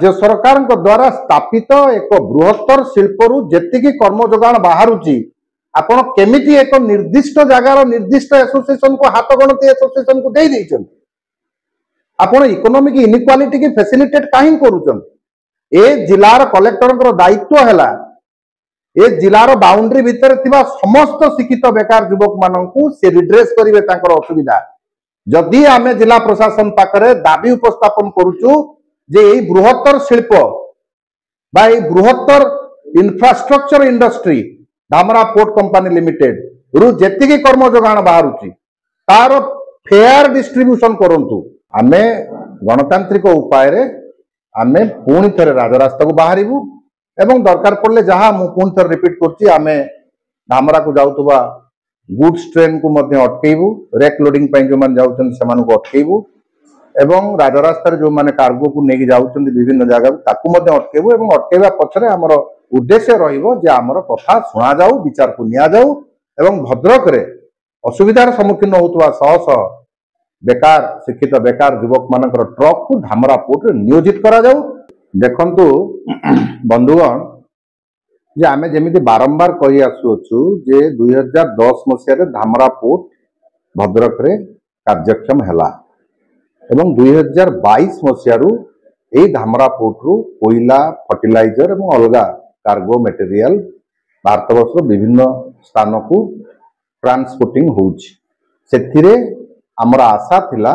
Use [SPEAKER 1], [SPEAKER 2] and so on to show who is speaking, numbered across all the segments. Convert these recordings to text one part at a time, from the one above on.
[SPEAKER 1] राज्य सरकार द्वारा स्थापित एक बृहत्तर शिल्परू जेतिकी कर्म जोगान बाहरुची आपण केमिति एक निर्दिष्ट जगार निर्दिष्ट एसोसिएशन को हाथ गणती एसोसिएशन को दे देइछन आपण इकोनॉमिक इनइक्वालिटी की फैसिलिटेट काहे करूछन ए जिलार कलेक्टर दायित्व हैला ए जिलार बाउंड्री भितर थिबा समस्त शिक्षित बेकार युवक माननकू से रिड्रेस करिवे तांकर असुविधा जदि आमे जिला प्रशासन पाखरे दाबी उपस्थापन करूछु जे एई बृहत्तर शिल्प बा एई बृहत्तर infrastructure industry Dhamra Port Company Limited रु जेतिकी कर्म जोगान बाहरुची तार फेयर डिस्ट्रीब्यूशन करंतु आमे गणतांत्रिक उपाय रे आमे पुणी थरे राजरास्ता को बाहरिबु एवं दरकार पड़ले जहां मु पुणी थरे रिपीट करछि आमे धामरा को जाउतबा गुड्स ट्रेन को मध्य अटकेबु रेक लोडिंग पई जो मान जाउछन समान को अटकेबु एवं राजरास्ता जो माने कार्गो को नेकी जाउछन विभिन्न जगह ताकू मध्य अटकेबु एवं अटकेबा पछरे हमर उद्देश्य रहिबो जे हमर कथा सुना जाऊ विचार को निया जाऊ एवं भद्रक रे असुविधार सम्मुखीन होतवा सह सह बेकार शिक्षित बेकार युवक मानकर ट्रक को धामरा पोर्ट रे नियोजित करा जाऊ देखंतु बंधुगण जे आमे जेमिति बारंबार कहि आसुछु जे 2010 मसिया रे धामरा पोर्ट भद्रक रे कार्यक्षम हैला एवं 2022 मसिया रु एई धामरा पोर्ट रु कोयला फर्टिलाइजर एवं अलगा कार्गो मटेरियल भारतवर्ष विभिन्न स्थान को ट्रांसपोर्टिंग होउछि सेथिरे हमर आशा थिला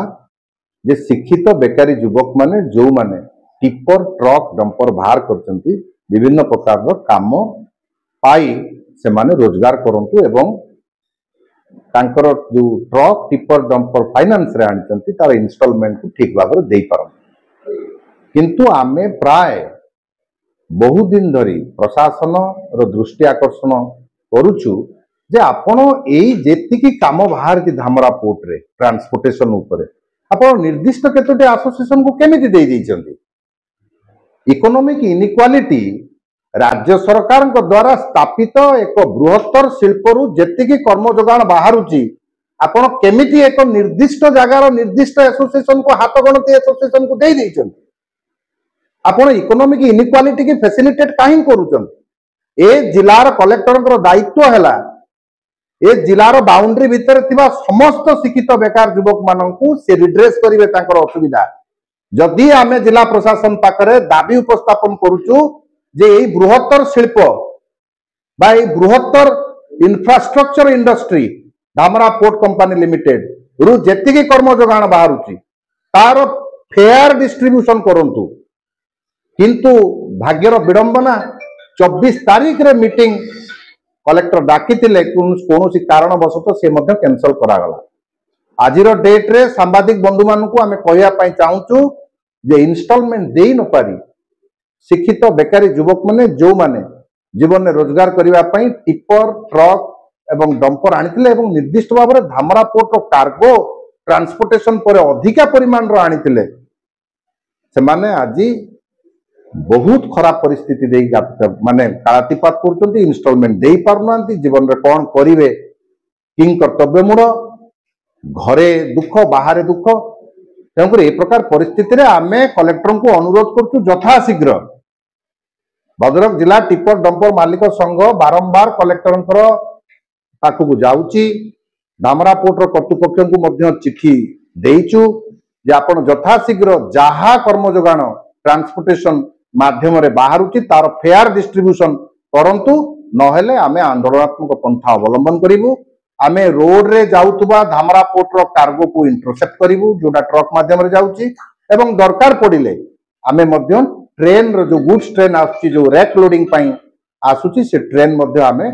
[SPEAKER 1] जे शिक्षित बेकारी युवक माने जो माने टिपर ट्रक डंपर बाहर करचंती विभिन्न प्रकार रो काम पाई से माने रोजगार करंतु एवं तांकर जो ट्रक टिपर डंपर फाइनेंस रे आनचंती तार इंस्टॉलमेंट को ठीक भाबरे देई पारन किंतु आमे प्राय बहु दिन धरी प्रशासन रो दृष्टि आकर्षण करूछु जे आपण एई जेतिकी काम बाहर की धामरा पोर्ट रे ट्रांसपोर्टेशन ऊपर आपण निर्दिष्ट केतोटी एसोसिएशन को केमिति देई दैछंती इकोनॉमिक इनइक्वालिटी राज्य सरकार द्वारा स्थापित एक बृहत्तर शिल्परू जेतिकी कर्म जोगान बाहरुची आपण केमिति एक निर्दिष्ट जगार निर्दिष्ट एसोसिएशन को हाथ गणती एसोसिएशन को दे देइछन आपण इकोनॉमिक इनइक्वालिटी की फैसिलिटेट काहे करूछन ए जिलार कलेक्टर दायित्व हैला ए जिलार बाउंड्री भितर थिबा समस्त शिक्षित बेकार युवक माननकू से रिड्रेस करिवे तांकर असुविधा जदि आमे जिला प्रशासन पाखरे दाबी उपस्थापन करूछु जे एई बृहत्तर शिल्प बा एई बृहत्तर infrastructure industry Dhamra Port Company Limited रु जेतिकी कर्म जोगान बाहरुची तार फेयर डिस्ट्रीब्यूशन करंतु किंतु भाग्यर विडंबना 24 तारीख रे मीटिंग कलेक्टर डाकिथिले कोनोसी कारणवशत से मध्य कैंसल करागला आजिर डेट रे सांबादिक बंधु मानकू आमे कहया पई चाहूचु जे इंस्टॉलमेंट देई न पारी शिक्षित बेकारी युवक माने जो माने जीवन में रोजगार करबा पई टिपर ट्रक एवं डंपर आनिथिले एवं निर्दिष्ट भाव रे धामरा पोर्ट रो कार्गो ट्रांसपोर्टेशन पर अधिका परिमाण रो आनिथिले से माने आजी बहुत खराब परिस्थिति देई माने कालातिपात करचंती इंस्टॉलमेंट देई पारनांती जीवन रे कोन करिवे किंग कर्तव्य मूड घरे दुख बाहर दुख तेणुकर ए प्रकार परिस्थिति रे आमे कलेक्टर को अनुरोध करछु यथाशीघ्र भद्रक जिला टिपर डंपर मालिक संघ बारंबार कलेक्टर पाखक जाउची धामरा पोर्ट रो कर्तृपक्ष को मध्य चिठी देइछु जे आपण यथाशीघ्र जहा कर्म जोगान ट्रांसपोर्टेशन माध्यम रे बाहरुची तार फेयर डिस्ट्रीब्यूशन करंतु नहेले आमे आंदोलनात्मक पंथा अवलंबन करिवु आमे रोड रे जाउतबा धामरा पोर्ट रो कार्गो को इंटरसेप्ट करिवु जोडा ट्रक माध्यम रे जाउची एवं दरकार पड़िले आमे मध्य ट्रेन रो जो गुड्स ट्रेन आसुची जो रेक लोडिंग पई आसुची से ट्रेन मध्य आमे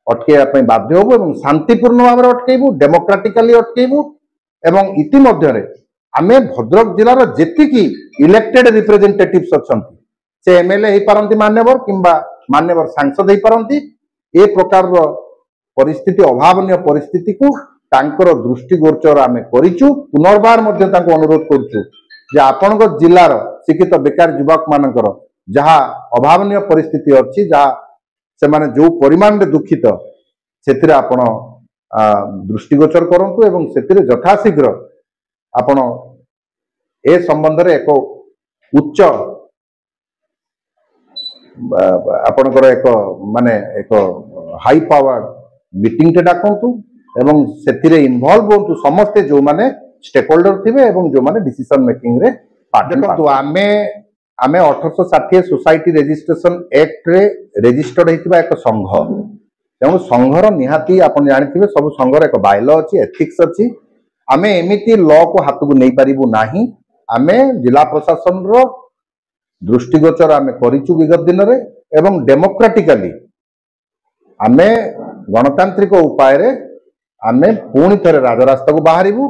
[SPEAKER 1] अटकेया पई बाध्य होबो एवं शांतिपूर्ण भाव रे अटकेबु डेमोक्रेटिकली अटकेबु एवं इति मध्य रे आमे भद्रक जिला रो जेतिकी इलेक्टेड रिप्रेजेंटेटिव्स अछंती से एमएलए हे पारंती मान्यवर किंबा मान्यवर सांसद हे पारंती ए प्रकार रो परिस्थिति अभावनीय परिस्थिति को तांकर दृष्टि गोचर आमे करिचु पुनर्बार मध्य तांको अनुरोध करछु जे आपनक जिल्लार शिक्षित बेकार युवक मानकर जहा अभावनीय परिस्थिति अछि जहा से माने जो परिमाण रे दुखित सेथिरे आपण दृष्टिगोचर करंतु एवं सेथिरे यथाशीघ्र आपण ए संबंध रे एक उच्च ଆପଣଙ୍କର ଏକ ମାନେ ଏକ ହାଇ ପାୱାର मीटिंग टे डाकंतु एवं सेतिरे इन्वॉल्व होंतु समस्ते जो माने स्टेक होल्डर थिबे एवं जो माने डिसीजन मेकिंग रे पार्ट देखंतु आमे 1860 सोसाइटी रजिस्ट्रेशन एक्ट रे रजिस्टर्ड हेतिबा एक संघ तेणु संघर निहाती आपण जानिथिबे सब संघर एक बायलॉ अछि एथिक्स अछि आमे एमिति लॉ को हाथ को नहीं पारिबु नाही आमे जिला प्रशासन रो दृष्टिगोचर आमे करिचु विगत दिन रे एवं डेमोक्रेटिकली आमे गणतांत्रिक उपाय रे आमे पुणी थरे राजरास्ता को बाहरिबु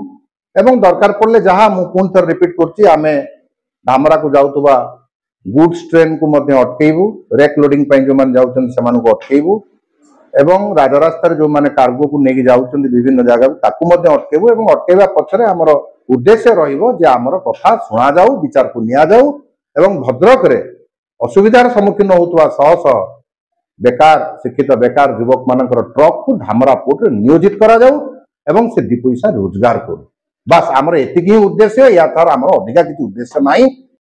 [SPEAKER 1] एवं दरकार पड़ले जहां मु पुणी थरे रिपीट करछि आमे धामरा को जाउतबा गुड्स ट्रेन को मध्य अटकेबु रेक लोडिंग पई जो मान जाउछन समान को अटकेबु एवं राजरास्ता रे जो माने कार्गो को नेकी जाउछन विभिन्न जगह ताकू मध्य अटकेबु एवं अटकेबा पछरे हमर उद्देश्य रहिबो जे हमर कथा सुना जाऊ विचार को निया जाऊ एवं भद्रक रे असुविधार सम्मुखीन होतवा सह सह बेकार शिक्षित बेकार युवक मानकर ट्रक को धामरा पोर्ट रे नियोजित करा जाऊ एवं से दी पैसा रोजगार करू बस आमर एतिकी उद्देश्य या तार आमर अधिका किछि उद्देश्य नाही।